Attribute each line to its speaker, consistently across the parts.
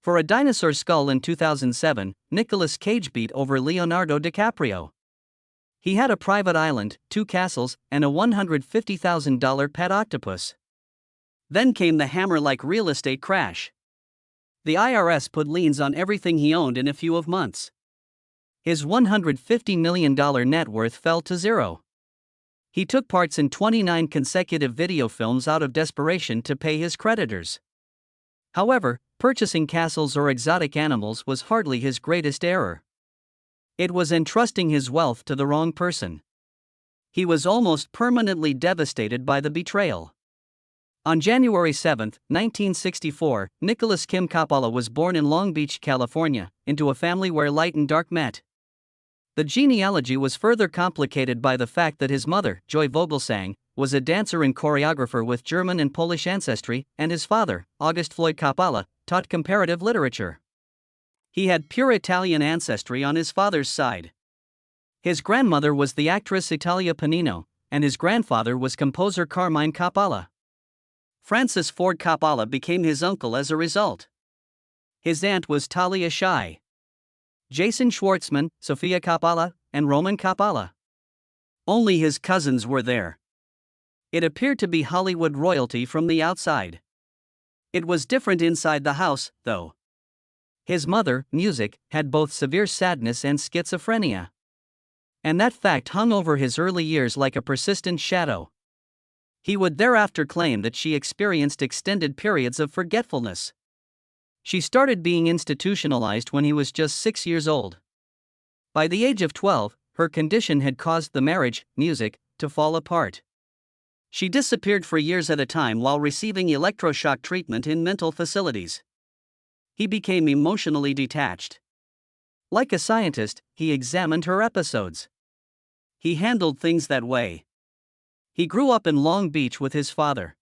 Speaker 1: For a dinosaur skull in 2007, Nicolas Cage beat over Leonardo DiCaprio. He had a private island, 2 castles, and a $150,000 pet octopus. Then came the hammer-like real estate crash. The IRS put liens on everything he owned in a few of months. His $150 million net worth fell to zero. He took parts in 29 consecutive video films out of desperation to pay his creditors. However, purchasing castles or exotic animals was hardly his greatest error. It was entrusting his wealth to the wrong person. He was almost permanently devastated by the betrayal. On January 7, 1964, Nicholas Kim Coppola was born in Long Beach, California, into a family where light and dark met. The genealogy was further complicated by the fact that his mother, Joy Vogelsang, was a dancer and choreographer with German and Polish ancestry, and his father, August Floyd Coppola, taught comparative literature. He had pure Italian ancestry on his father's side. His grandmother was the actress Italia Panino, and his grandfather was composer Carmine Coppola. Francis Ford Coppola became his uncle as a result. His aunt was Talia Shire, Jason Schwartzman, Sofia Coppola, and Roman Coppola. Only his cousins were there. It appeared to be Hollywood royalty from the outside. It was different inside the house, though. His mother, Music, had both severe sadness and schizophrenia. And that fact hung over his early years like a persistent shadow. He would thereafter claim that she experienced extended periods of forgetfulness. She started being institutionalized when he was just 6 years old. By the age of 12, her condition had caused the marriage, Music, to fall apart. She disappeared for years at a time while receiving electroshock treatment in mental facilities. He became emotionally detached. Like a scientist, he examined her episodes. He handled things that way. He grew up in Long Beach with his father.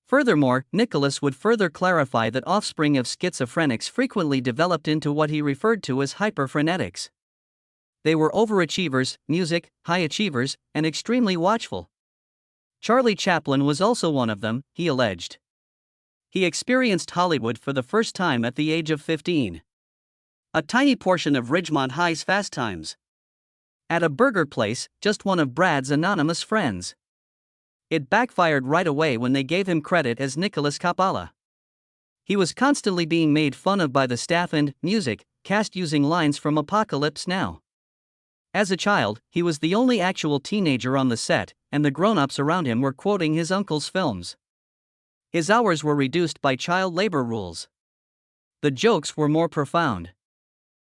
Speaker 1: Furthermore, Nicholas would further clarify that offspring of schizophrenics frequently developed into what he referred to as hyperfrenetics. They were overachievers, Music, high achievers, and extremely watchful. Charlie Chaplin was also one of them, he alleged. He experienced Hollywood for the first time at the age of 15. A tiny portion of Ridgemont High's Fast Times. At a burger place, just one of Brad's anonymous friends. It backfired right away when they gave him credit as Nicolas Coppola. He was constantly being made fun of by the staff and Music cast using lines from Apocalypse Now. As a child, he was the only actual teenager on the set, and the grown-ups around him were quoting his uncle's films. His hours were reduced by child labor rules. The jokes were more profound.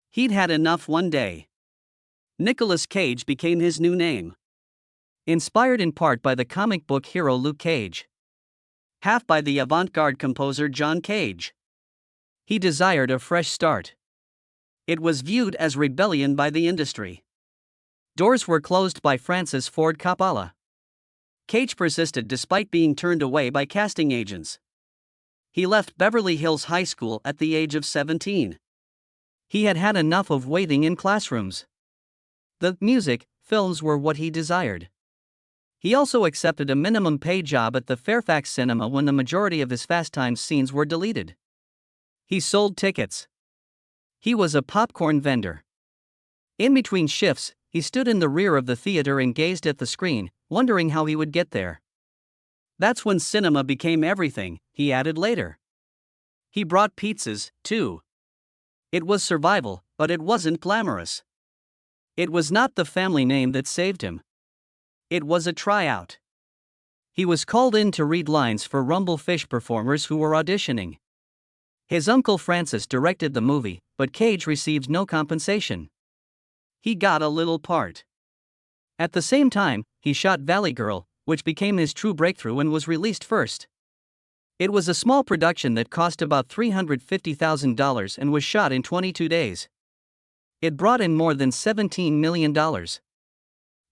Speaker 1: He'd had enough one day. Nicolas Cage became his new name. Inspired in part by the comic book hero Luke Cage. Half by the avant-garde composer John Cage. He desired a fresh start. It was viewed as rebellion by the industry. Doors were closed by Francis Ford Coppola. Cage persisted despite being turned away by casting agents. He left Beverly Hills High School at the age of 17. He had had enough of waiting in classrooms. The Music films were what he desired. He also accepted a minimum pay job at the Fairfax Cinema when the majority of his Fast Times scenes were deleted. He sold tickets. He was a popcorn vendor. In between shifts, he stood in the rear of the theater and gazed at the screen, wondering how he would get there. That's when cinema became everything, he added later. He brought pizzas, too. It was survival, but it wasn't glamorous. It was not the family name that saved him. It was a tryout. He was called in to read lines for Rumble Fish performers who were auditioning. His uncle Francis directed the movie, but Cage received no compensation. He got a little part. At the same time, he shot Valley Girl, which became his true breakthrough and was released first. It was a small production that cost about $350,000 and was shot in 22 days. It brought in more than $17 million.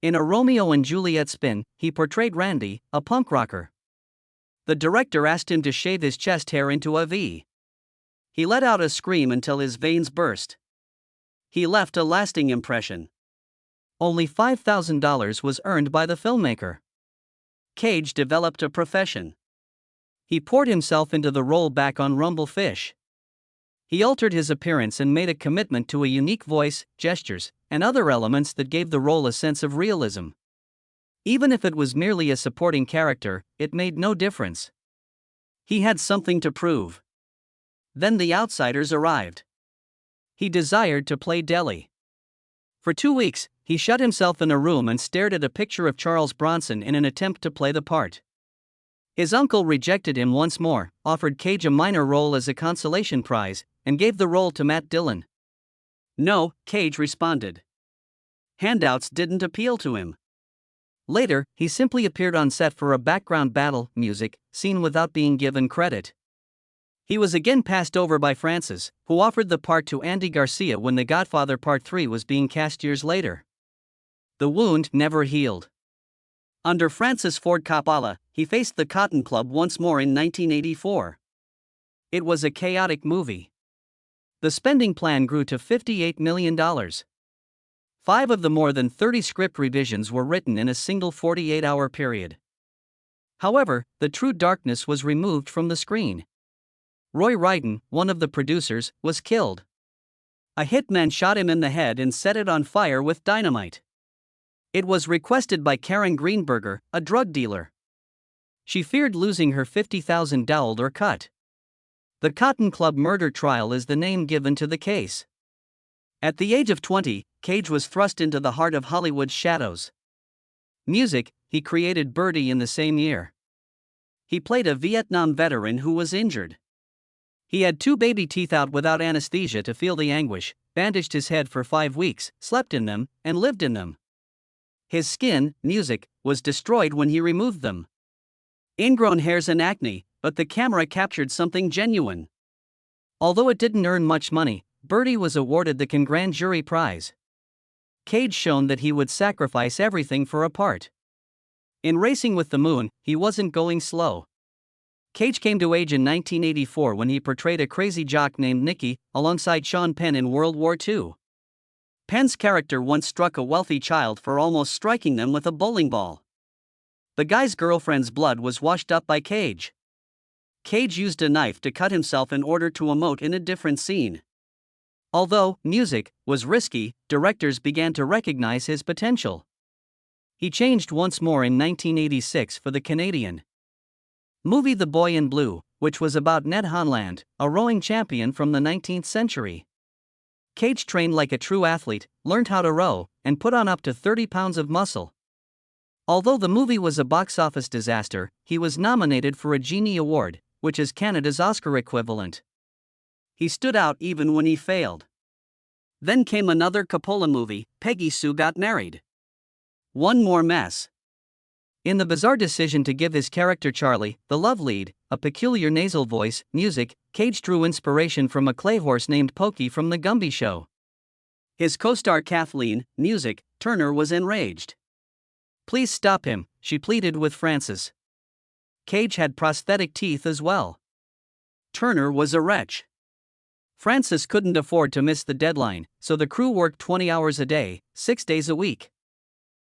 Speaker 1: In a Romeo and Juliet spin, he portrayed Randy, a punk rocker. The director asked him to shave his chest hair into a V. He let out a scream until his veins burst. He left a lasting impression. Only $5,000 was earned by the filmmaker. Cage developed a profession. He poured himself into the role back on Rumble Fish. He altered his appearance and made a commitment to a unique voice, gestures, and other elements that gave the role a sense of realism. Even if it was merely a supporting character, it made no difference. He had something to prove. Then the outsiders arrived. He desired to play Deli. For 2 weeks, he shut himself in a room and stared at a picture of Charles Bronson in an attempt to play the part. His uncle rejected him once more, offered Cage a minor role as a consolation prize, and gave the role to Matt Dillon. No, Cage responded. Handouts didn't appeal to him. Later, he simply appeared on set for a background battle music scene without being given credit. He was again passed over by Francis, who offered the part to Andy Garcia when The Godfather Part 3 was being cast years later. The wound never healed. Under Francis Ford Coppola, he faced the Cotton Club once more in 1984. It was a chaotic movie. The spending plan grew to $58 million. 5 of the more than 30 script revisions were written in a single 48-hour period. However, the true darkness was removed from the screen. Roy Ryden, one of the producers, was killed. A hitman shot him in the head and set it on fire with dynamite. It was requested by Karen Greenberger, a drug dealer. She feared losing her $50,000 cut. The Cotton Club murder trial is the name given to the case. At the age of 20, Cage was thrust into the heart of Hollywood's shadows. Music, he created Birdie in the same year. He played a Vietnam veteran who was injured. He had 2 baby teeth out without anesthesia to feel the anguish, bandaged his head for 5 weeks, slept in them, and lived in them. His skin, Music, was destroyed when he removed them. Ingrown hairs and acne, but the camera captured something genuine. Although it didn't earn much money, Birdie was awarded the Grand Jury Prize. Cage shown that he would sacrifice everything for a part. In Racing with the Moon, he wasn't going slow. Cage came to age in 1984 when he portrayed a crazy jock named Nicky, alongside Sean Penn in World War II. Penn's character once struck a wealthy child for almost striking them with a bowling ball. The guy's girlfriend's blood was washed up by Cage. Cage used a knife to cut himself in order to emote in a different scene. Although Music was risky, directors began to recognize his potential. He changed once more in 1986 for the Canadian movie The Boy in Blue, which was about Ned Hanland, a rowing champion from the 19th century. Cage trained like a true athlete, learned how to row, and put on up to 30 pounds of muscle. Although the movie was a box office disaster, he was nominated for a Genie Award, which is Canada's Oscar equivalent. He stood out even when he failed. Then came another Coppola movie, Peggy Sue Got Married. One more mess. In the bizarre decision to give his character Charlie, the love lead, a peculiar nasal voice, Music, Cage drew inspiration from a clay horse named Pokey from The Gumby Show. His co-star Kathleen, Music, Turner was enraged. Please stop him, she pleaded with Francis. Cage had prosthetic teeth as well. Turner was a wretch. Francis couldn't afford to miss the deadline, so the crew worked 20 hours a day, 6 days a week.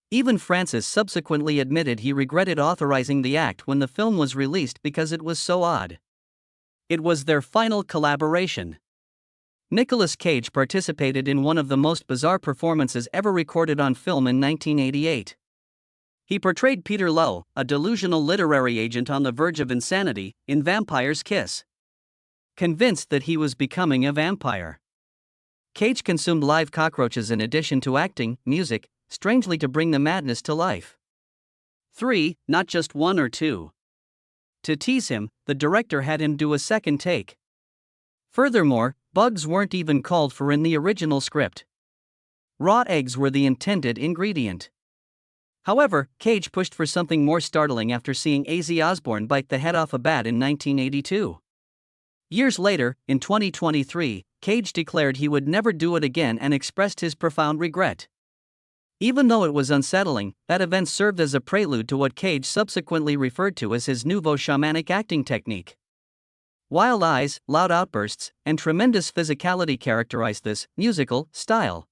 Speaker 1: Even Francis subsequently admitted he regretted authorizing the act when the film was released because it was so odd. It was their final collaboration. Nicolas Cage participated in one of the most bizarre performances ever recorded on film in 1988. He portrayed Peter Lowe, a delusional literary agent on the verge of insanity, in Vampire's Kiss. Convinced that he was becoming a vampire, Cage consumed live cockroaches in addition to acting, music, strangely to bring the madness to life. 3, not just 1 or 2. To tease him, the director had him do a second take. Furthermore, bugs weren't even called for in the original script. Raw eggs were the intended ingredient. However, Cage pushed for something more startling after seeing Ozzy Osbourne bite the head off a bat in 1982. Years later, in 2023, Cage declared he would never do it again and expressed his profound regret. Even though it was unsettling, that event served as a prelude to what Cage subsequently referred to as his nouveau shamanic acting technique. Wild eyes, loud outbursts, and tremendous physicality characterized this musical style.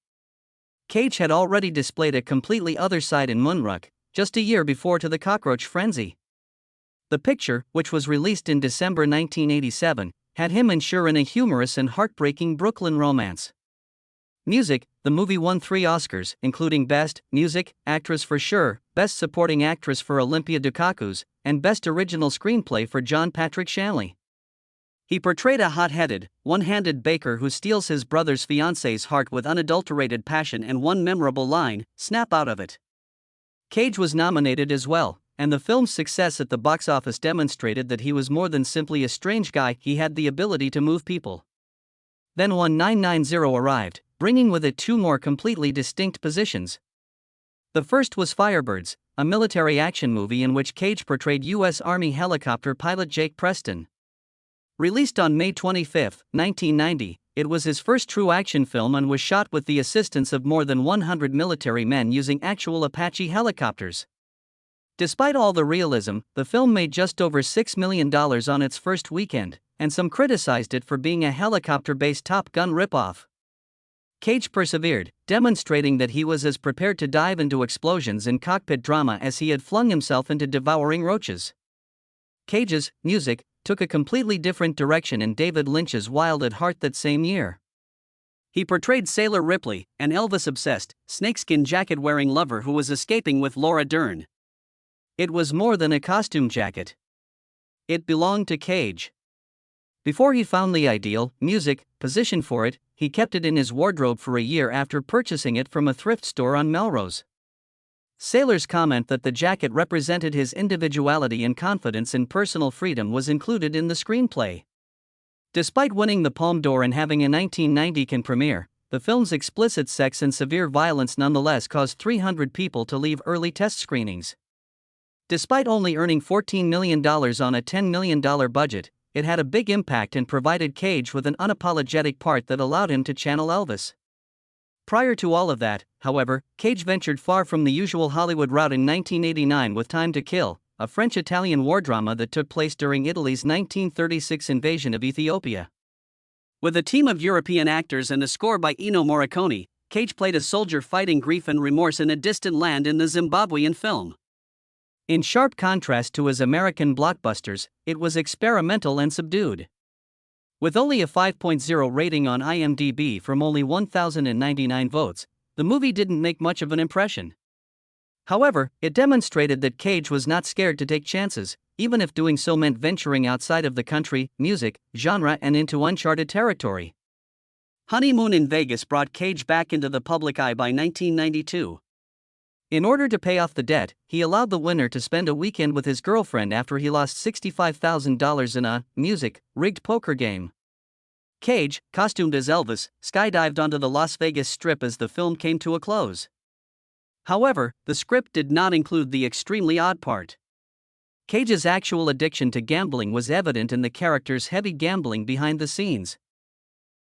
Speaker 1: Cage had already displayed a completely other side in Moonruck, just a year before to the Cockroach Frenzy. The picture, which was released in December 1987, had him ensure in a humorous and heartbreaking Brooklyn romance. Music: the movie won 3 Oscars, including Best Music Actress for Sure, Best Supporting Actress for Olympia Dukakis, and Best Original Screenplay for John Patrick Shanley. He portrayed a hot-headed, one-handed baker who steals his brother's fiance's heart with unadulterated passion and one memorable line, "Snap out of it." Cage was nominated as well, and the film's success at the box office demonstrated that he was more than simply a strange guy. He had the ability to move people. Then 1990 arrived, bringing with it 2 more completely distinct positions. The first was Firebirds, a military action movie in which Cage portrayed U.S. Army helicopter pilot Jake Preston. Released on May 25, 1990, it was his first true action film and was shot with the assistance of more than 100 military men using actual Apache helicopters. Despite all the realism, the film made just over $6 million on its first weekend, and some criticized it for being a helicopter-based Top Gun ripoff. Cage persevered, demonstrating that he was as prepared to dive into explosions and cockpit drama as he had flung himself into devouring roaches. Cage's music took a completely different direction in David Lynch's Wild at Heart that same year. He portrayed Sailor Ripley, an Elvis-obsessed, snakeskin jacket-wearing lover who was escaping with Laura Dern. It was more than a costume jacket. It belonged to Cage. Before he found the ideal music position for it, he kept it in his wardrobe for a year after purchasing it from a thrift store on Melrose. Sailors comment that the jacket represented his individuality and confidence in personal freedom was included in the screenplay. Despite winning the Palme d'Or and having a 1990 Cannes premiere, the film's explicit sex and severe violence nonetheless caused 300 people to leave early test screenings. Despite only earning $14 million on a $10 million budget, it had a big impact and provided Cage with an unapologetic part that allowed him to channel Elvis. Prior to all of that, however, Cage ventured far from the usual Hollywood route in 1989 with Time to Kill, a French-Italian war drama that took place during Italy's 1936 invasion of Ethiopia. With a team of European actors and a score by Ennio Morricone, Cage played a soldier fighting grief and remorse in a distant land in the Zimbabwean film. In sharp contrast to his American blockbusters, it was experimental and subdued. With only a 5.0 rating on IMDb from only 1,099 votes, the movie didn't make much of an impression. However, it demonstrated that Cage was not scared to take chances, even if doing so meant venturing outside of the country, music, genre and into uncharted territory. Honeymoon in Vegas brought Cage back into the public eye by 1992. In order to pay off the debt, he allowed the winner to spend a weekend with his girlfriend after he lost $65,000 in a rigged poker game. Cage, costumed as Elvis, skydived onto the Las Vegas Strip as the film came to a close. However, the script did not include the extremely odd part. Cage's actual addiction to gambling was evident in the character's heavy gambling behind the scenes.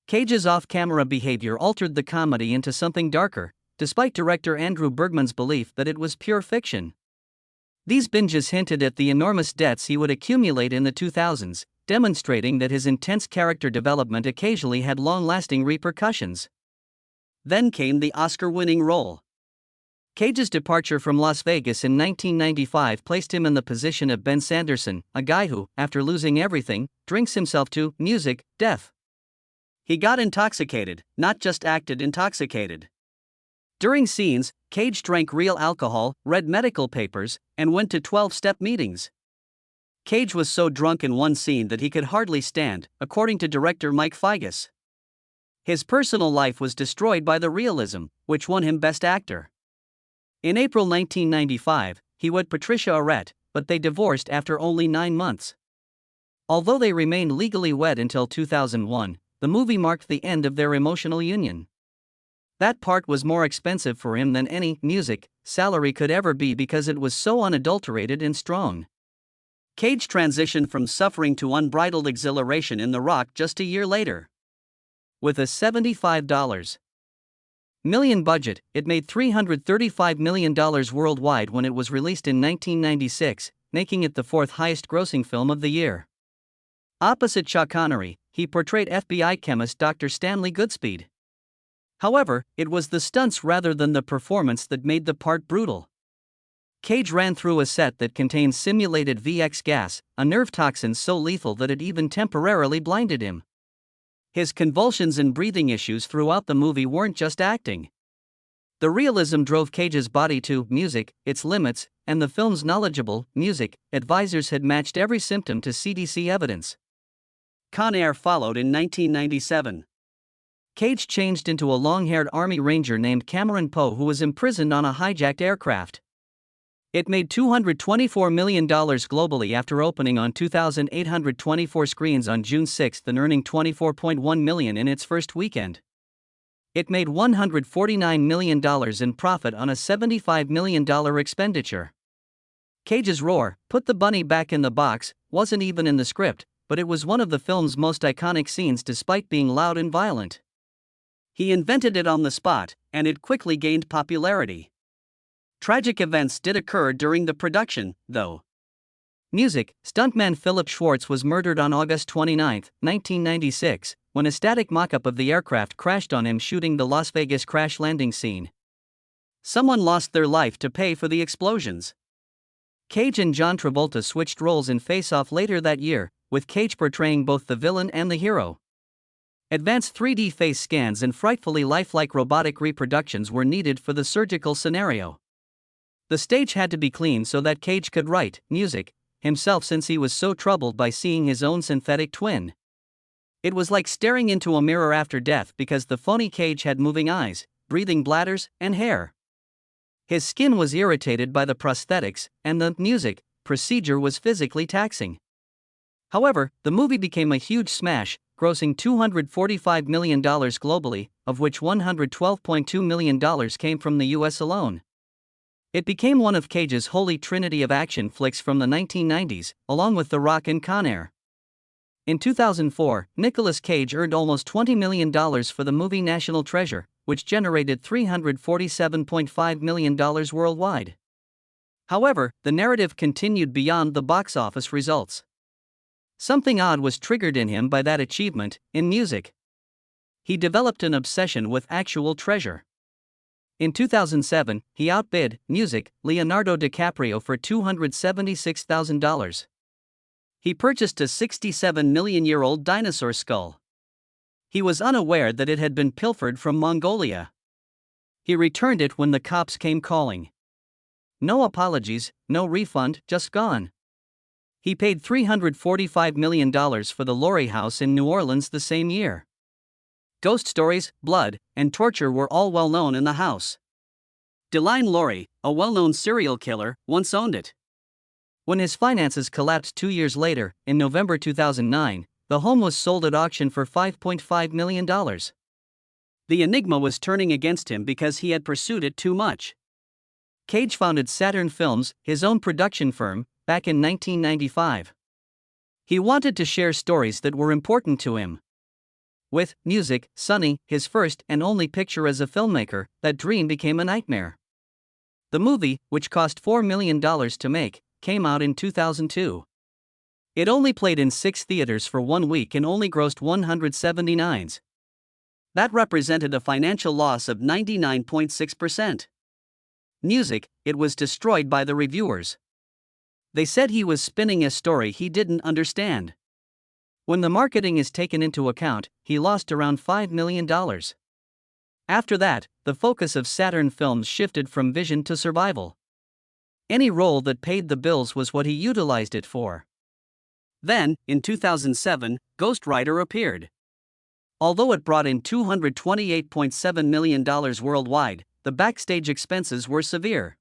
Speaker 1: Cage's off-camera behavior altered the comedy into something darker, despite director Andrew Bergman's belief that it was pure fiction. These binges hinted at the enormous debts he would accumulate in the 2000s, demonstrating that his intense character development occasionally had long-lasting repercussions. Then came the Oscar-winning role. Cage's departure from Las Vegas in 1995 placed him in the position of Ben Sanderson, a guy who, after losing everything, drinks himself to death. He got intoxicated, not just acted intoxicated. During scenes, Cage drank real alcohol, read medical papers, and went to 12-step meetings. Cage was so drunk in one scene that he could hardly stand, according to director Mike Figgis. His personal life was destroyed by the realism, which won him Best Actor. In April 1995, he wed Patricia Arquette, but they divorced after only 9 months. Although they remained legally wed until 2001, the movie marked the end of their emotional union. That part was more expensive for him than any salary could ever be because it was so unadulterated and strong. Cage transitioned from suffering to unbridled exhilaration in The Rock just a year later. With a $75 million budget, it made $335 million worldwide when it was released in 1996, making it the 4th highest-grossing film of the year. Opposite Sean Connery, he portrayed FBI chemist Dr. Stanley Goodspeed. However, it was the stunts rather than the performance that made the part brutal. Cage ran through a set that contained simulated VX gas, a nerve toxin so lethal that it even temporarily blinded him. His convulsions and breathing issues throughout the movie weren't just acting. The realism drove Cage's body to music, its limits, and the film's knowledgeable music advisors had matched every symptom to CDC evidence. Con Air followed in 1997. Cage changed into a long-haired Army Ranger named Cameron Poe who was imprisoned on a hijacked aircraft. It made $224 million globally after opening on 2,824 screens on June 6 and earning $24.1 million in its first weekend. It made $149 million in profit on a $75 million expenditure. Cage's roar, "Put the bunny back in the box," wasn't even in the script, but it was one of the film's most iconic scenes despite being loud and violent. He invented it on the spot, and it quickly gained popularity. Tragic events did occur during the production, though. Music: stuntman Philip Schwartz was murdered on August 29, 1996, when a static mock-up of the aircraft crashed on him shooting the Las Vegas crash landing scene. Someone lost their life to pay for the explosions. Cage and John Travolta switched roles in Face Off later that year, with Cage portraying both the villain and the hero. Advanced 3D face scans and frightfully lifelike robotic reproductions were needed for the surgical scenario. The stage had to be clean so that Cage could write music himself since he was so troubled by seeing his own synthetic twin. It was like staring into a mirror after death because the phony Cage had moving eyes, breathing bladders, and hair. His skin was irritated by the prosthetics, and the music procedure was physically taxing. However, the movie became a huge smash, grossing $245 million globally, of which $112.2 million came from the US alone. It became one of Cage's holy trinity of action flicks from the 1990s, along with The Rock and Con Air. In 2004, Nicolas Cage earned almost $20 million for the movie National Treasure, which generated $347.5 million worldwide. However, the narrative continued beyond the box office results. Something odd was triggered in him by that achievement, in music. He developed an obsession with actual treasure. In 2007, he outbid music Leonardo DiCaprio for $276,000. He purchased a 67-million-year-old dinosaur skull. He was unaware that it had been pilfered from Mongolia. He returned it when the cops came calling. No apologies, no refund, just gone. He paid $345 million for the Lorry House in New Orleans the same year. Ghost stories, blood, and torture were all well known in the house. Deline Lorry, a well-known serial killer, once owned it. When his finances collapsed 2 years later, in November 2009, the home was sold at auction for $5.5 million. The enigma was turning against him because he had pursued it too much. Cage founded Saturn Films, his own production firm, back in 1995. He wanted to share stories that were important to him. With Music, Sonny, his first and only picture as a filmmaker, that dream became a nightmare. The movie, which cost $4 million to make, came out in 2002. It only played in 6 theaters for 1 week and only grossed $179,000. That represented a financial loss of 99.6%. Music, it was destroyed by the reviewers. They said he was spinning a story he didn't understand. When the marketing is taken into account, he lost around $5 million. After that, the focus of Saturn Films shifted from vision to survival. Any role that paid the bills was what he utilized it for. Then, in 2007, Ghost Rider appeared. Although it brought in $228.7 million worldwide, the backstage expenses were severe.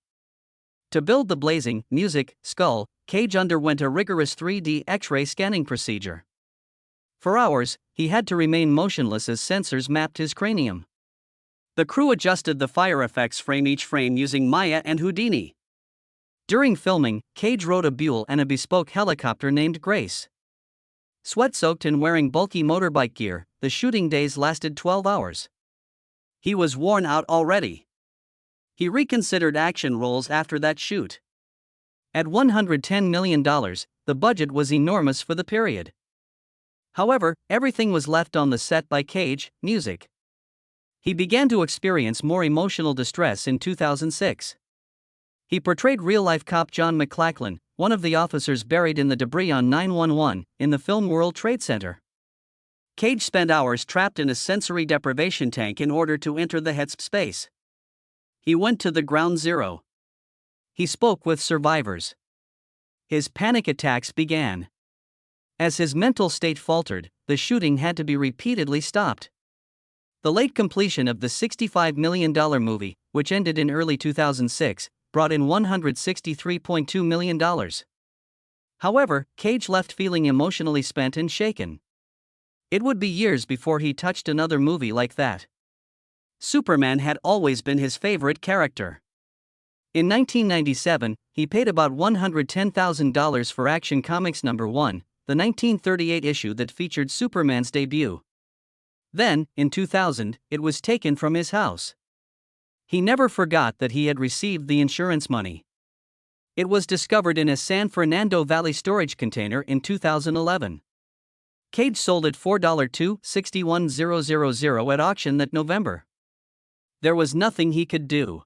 Speaker 1: To build the blazing, music, skull, Cage underwent a rigorous 3D X-ray scanning procedure. For hours, he had to remain motionless as sensors mapped his cranium. The crew adjusted the fire effects each frame using Maya and Houdini. During filming, Cage rode a Buell and a bespoke helicopter named Grace. Sweat-soaked and wearing bulky motorbike gear, the shooting days lasted 12 hours. He was worn out already. He reconsidered action roles after that shoot. At $110 million, the budget was enormous for the period. However, everything was left on the set by Cage, music. He began to experience more emotional distress in 2006. He portrayed real-life cop John McLachlan, one of the officers buried in the debris on 9/11, in the film World Trade Center. Cage spent hours trapped in a sensory deprivation tank in order to enter the HETS space. He went to the ground zero. He spoke with survivors. His panic attacks began. As his mental state faltered, the shooting had to be repeatedly stopped. The late completion of the $65 million movie, which ended in early 2006, brought in $163.2 million. However, Cage left feeling emotionally spent and shaken. It would be years before he touched another movie like that. Superman had always been his favorite character. In 1997, he paid about $110,000 for Action Comics #1, the 1938 issue that featured Superman's debut. Then, in 2000, it was taken from his house. He never forgot that he had received the insurance money. It was discovered in a San Fernando Valley storage container in 2011. Cage sold it for $261,000 at auction that November. There was nothing he could do.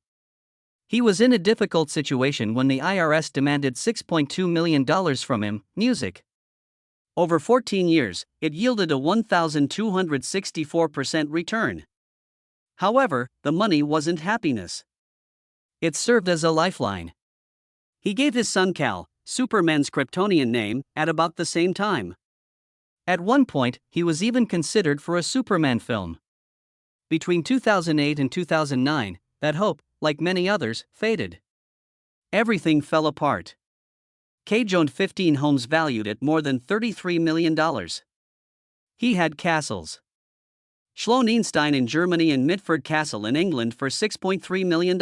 Speaker 1: He was in a difficult situation when the IRS demanded $6.2 million from him, music. Over 14 years, it yielded a 1,264% return. However, the money wasn't happiness. It served as a lifeline. He gave his son Cal, Superman's Kryptonian name, at about the same time. At one point, he was even considered for a Superman film. Between 2008 and 2009, that hope, like many others, faded. Everything fell apart. Cage owned 15 homes valued at more than $33 million. He had castles. Schloenstein in Germany and Mitford Castle in England for $6.3 million.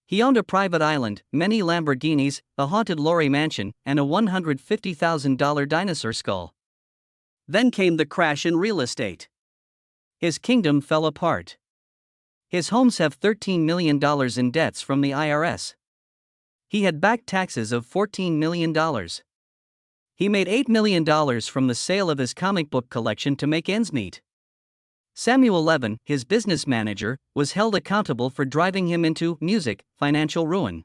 Speaker 1: He owned a private island, many Lamborghinis, a haunted Lorry mansion, and a $150,000 dinosaur skull. Then came the crash in real estate. His kingdom fell apart. His homes have $13 million in debts from the IRS. He had back taxes of $14 million. He made $8 million from the sale of his comic book collection to make ends meet. Samuel Levin, his business manager, was held accountable for driving him into music, financial ruin.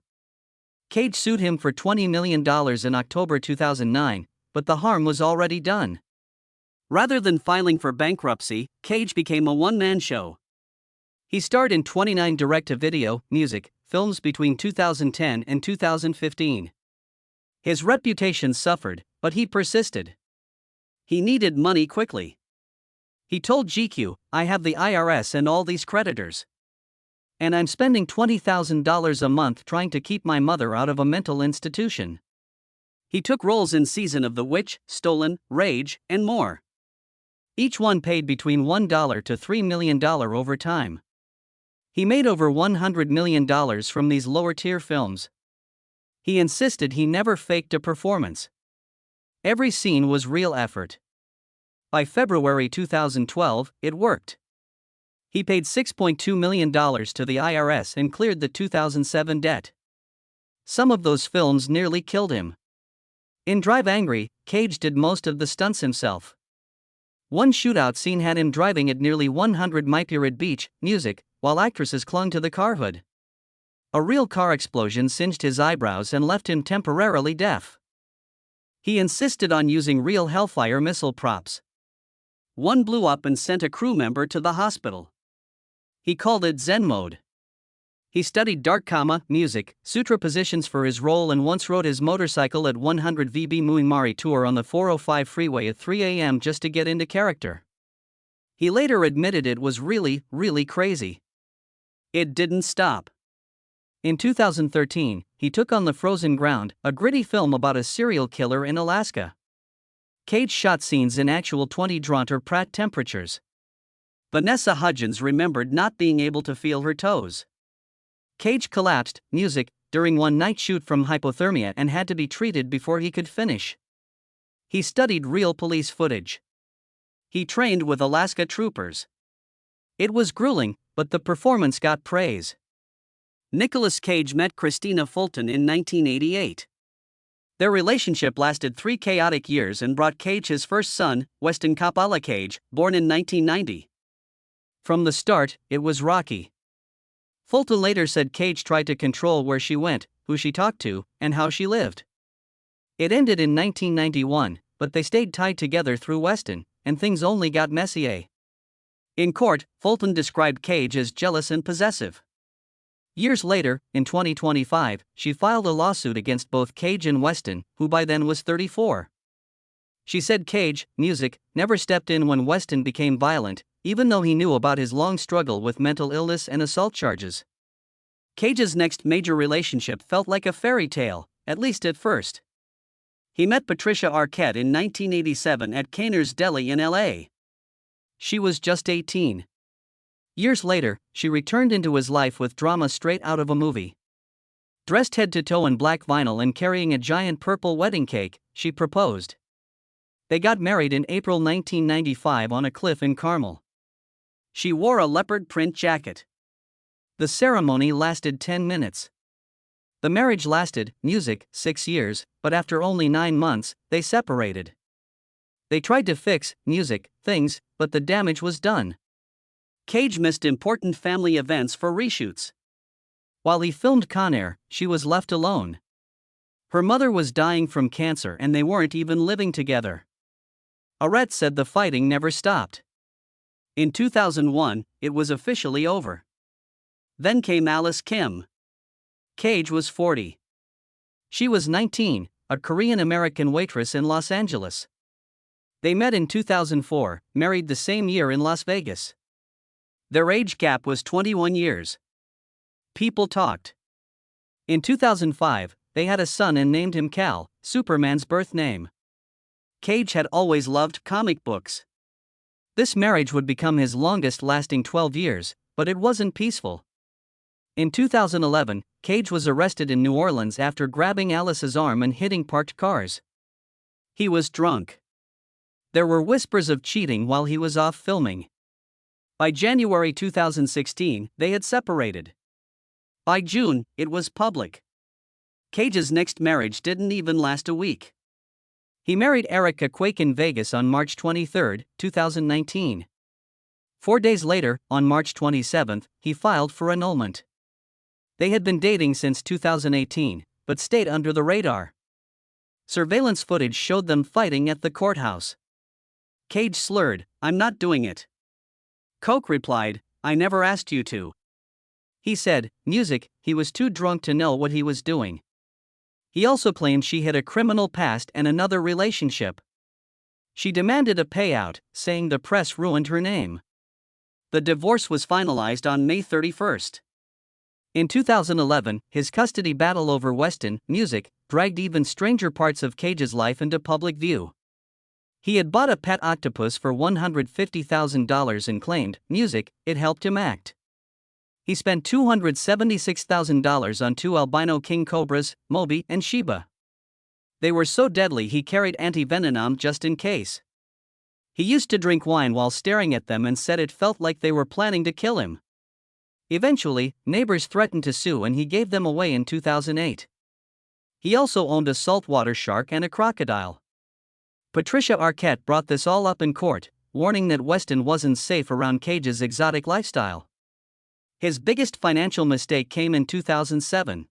Speaker 1: Cage sued him for $20 million in October 2009, but the harm was already done. Rather than filing for bankruptcy, Cage became a one-man show. He starred in 29 direct-to-video, music, films between 2010 and 2015. His reputation suffered, but he persisted. He needed money quickly. He told GQ, "I have the IRS and all these creditors. And I'm spending $20,000 a month trying to keep my mother out of a mental institution." He took roles in Season of the Witch, Stolen, Rage, and more. Each one paid between $1 to $3 million over time. He made over $100 million from these lower-tier films. He insisted he never faked a performance. Every scene was real effort. By February 2012, it worked. He paid $6.2 million to the IRS and cleared the 2007 debt. Some of those films nearly killed him. In Drive Angry, Cage did most of the stunts himself. One shootout scene had him driving at nearly 100 mph at beach, music, while actresses clung to the car hood. A real car explosion singed his eyebrows and left him temporarily deaf. He insisted on using real Hellfire missile props. One blew up and sent a crew member to the hospital. He called it Zen mode. He studied dark music, sutra positions for his role and once rode his motorcycle at 100 VB Muingmari Tour on the 405 freeway at 3 a.m. just to get into character. He later admitted it was really, really crazy. It didn't stop. In 2013, he took on The Frozen Ground, a gritty film about a serial killer in Alaska. Cage shot scenes in actual 20 Dronter Pratt temperatures. Vanessa Hudgens remembered not being able to feel her toes. Cage collapsed, music, during one night shoot from hypothermia and had to be treated before he could finish. He studied real police footage. He trained with Alaska troopers. It was grueling, but the performance got praise. Nicolas Cage met Christina Fulton in 1988. Their relationship lasted 3 chaotic years and brought Cage his first son, Weston Kapala Cage, born in 1990. From the start, it was rocky. Fulton later said Cage tried to control where she went, who she talked to, and how she lived. It ended in 1991, but they stayed tied together through Weston, and things only got messier. In court, Fulton described Cage as jealous and possessive. Years later, in 2025, she filed a lawsuit against both Cage and Weston, who by then was 34. She said Cage, music, never stepped in when Weston became violent, even though he knew about his long struggle with mental illness and assault charges. Cage's next major relationship felt like a fairy tale, at least at first. He met Patricia Arquette in 1987 at Kainer's Deli in LA. She was just 18. Years later, she returned into his life with drama straight out of a movie. Dressed head to toe in black vinyl and carrying a giant purple wedding cake, she proposed. They got married in April 1995 on a cliff in Carmel. She wore a leopard print jacket. The ceremony lasted 10 minutes. The marriage lasted, music, 6 years, but after only 9 months, they separated. They tried to fix, music, things, but the damage was done. Cage missed important family events for reshoots. While he filmed Con Air, she was left alone. Her mother was dying from cancer and they weren't even living together. Arquette said the fighting never stopped. In 2001, it was officially over. Then came Alice Kim. Cage was 40. She was 19, a Korean-American waitress in Los Angeles. They met in 2004, married the same year in Las Vegas. Their age gap was 21 years. People talked. In 2005, they had a son and named him Cal, Superman's birth name. Cage had always loved comic books. This marriage would become his longest lasting 12 years, but it wasn't peaceful. In 2011, Cage was arrested in New Orleans after grabbing Alice's arm and hitting parked cars. He was drunk. There were whispers of cheating while he was off filming. By January 2016, they had separated. By June, it was public. Cage's next marriage didn't even last a week. He married Erica Quake in Vegas on March 23, 2019. 4 days later, on March 27, he filed for annulment. They had been dating since 2018, but stayed under the radar. Surveillance footage showed them fighting at the courthouse. Cage slurred, "I'm not doing it." Coke replied, "I never asked you to." He said, music, he was too drunk to know what he was doing. He also claimed she had a criminal past and another relationship. She demanded a payout, saying the press ruined her name. The divorce was finalized on May 31. In 2011, his custody battle over Weston, music, dragged even stranger parts of Cage's life into public view. He had bought a pet octopus for $150,000 and claimed, music, it helped him act. He spent $276,000 on 2 albino king cobras, Moby and Sheba. They were so deadly he carried anti-venom just in case. He used to drink wine while staring at them and said it felt like they were planning to kill him. Eventually, neighbors threatened to sue and he gave them away in 2008. He also owned a saltwater shark and a crocodile. Patricia Arquette brought this all up in court, warning that Weston wasn't safe around Cage's exotic lifestyle. His biggest financial mistake came in 2007.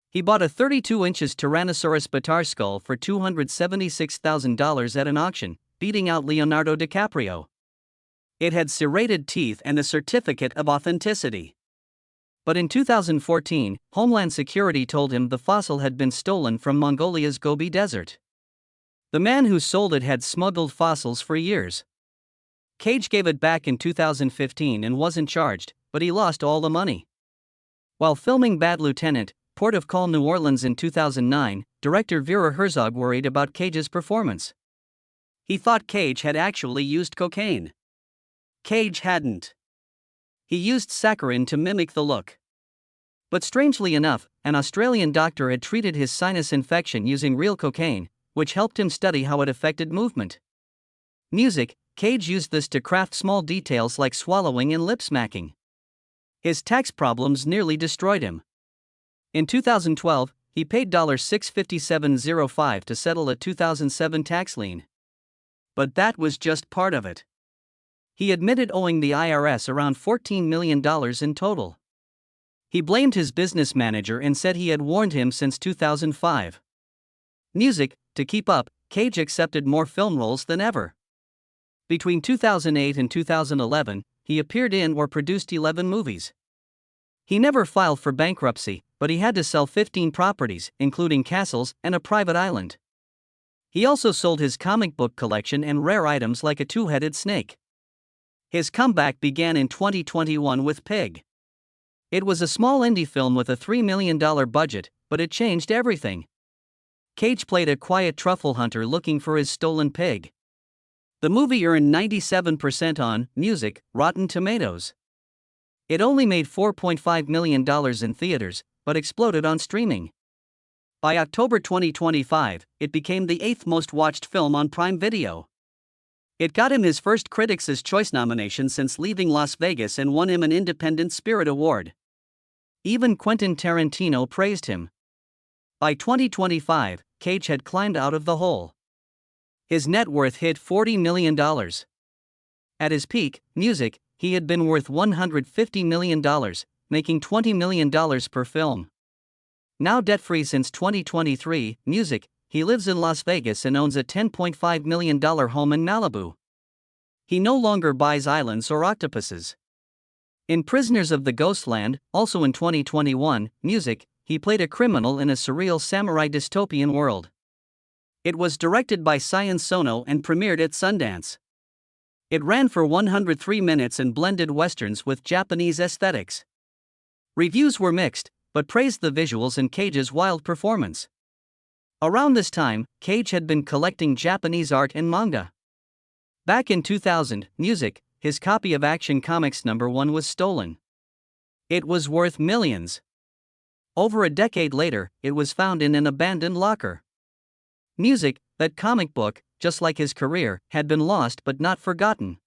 Speaker 1: He bought a 32-inch Tyrannosaurus bataar skull for $276,000 at an auction, beating out Leonardo DiCaprio. It had serrated teeth and a certificate of authenticity. But in 2014, Homeland Security told him the fossil had been stolen from Mongolia's Gobi Desert. The man who sold it had smuggled fossils for years. Cage gave it back in 2015 and wasn't charged, but he lost all the money. While filming Bad Lieutenant, Port of Call, New Orleans in 2009, director Vera Herzog worried about Cage's performance. He thought Cage had actually used cocaine. Cage hadn't. He used saccharin to mimic the look. But strangely enough, an Australian doctor had treated his sinus infection using real cocaine, which helped him study how it affected movement. Music, Cage used this to craft small details like swallowing and lip smacking. His tax problems nearly destroyed him. In 2012, he paid $657.05 to settle a 2007 tax lien. But that was just part of it. He admitted owing the IRS around $14 million in total. He blamed his business manager and said he had warned him since 2005. Music: to keep up, Cage accepted more film roles than ever. Between 2008 and 2011, he appeared in or produced 11 movies. He never filed for bankruptcy, but he had to sell 15 properties, including castles and a private island. He also sold his comic book collection and rare items like a two-headed snake. His comeback began in 2021 with Pig. It was a small indie film with a $3 million budget, but it changed everything. Cage played a quiet truffle hunter looking for his stolen pig. The movie earned 97% on Music, Rotten Tomatoes. It only made $4.5 million in theaters, but exploded on streaming. By October 2025, it became the 8th most watched film on Prime Video. It got him his first Critics' Choice nomination since leaving Las Vegas and won him an Independent Spirit Award. Even Quentin Tarantino praised him. By 2025, Cage had climbed out of the hole. His net worth hit $40 million. At his peak, Music, he had been worth $150 million, making $20 million per film. Now debt-free since 2023, Music, he lives in Las Vegas and owns a $10.5 million home in Malibu. He no longer buys islands or octopuses. In Prisoners of the Ghostland, also in 2021, Music, he played a criminal in a surreal samurai dystopian world. It was directed by Sion Sono and premiered at Sundance. It ran for 103 minutes and blended westerns with Japanese aesthetics. Reviews were mixed, but praised the visuals and Cage's wild performance. Around this time, Cage had been collecting Japanese art and manga. Back in 2000, Music, his copy of Action Comics #1 was stolen. It was worth millions. Over a decade later, it was found in an abandoned locker. Music, that comic book, just like his career, had been lost but not forgotten.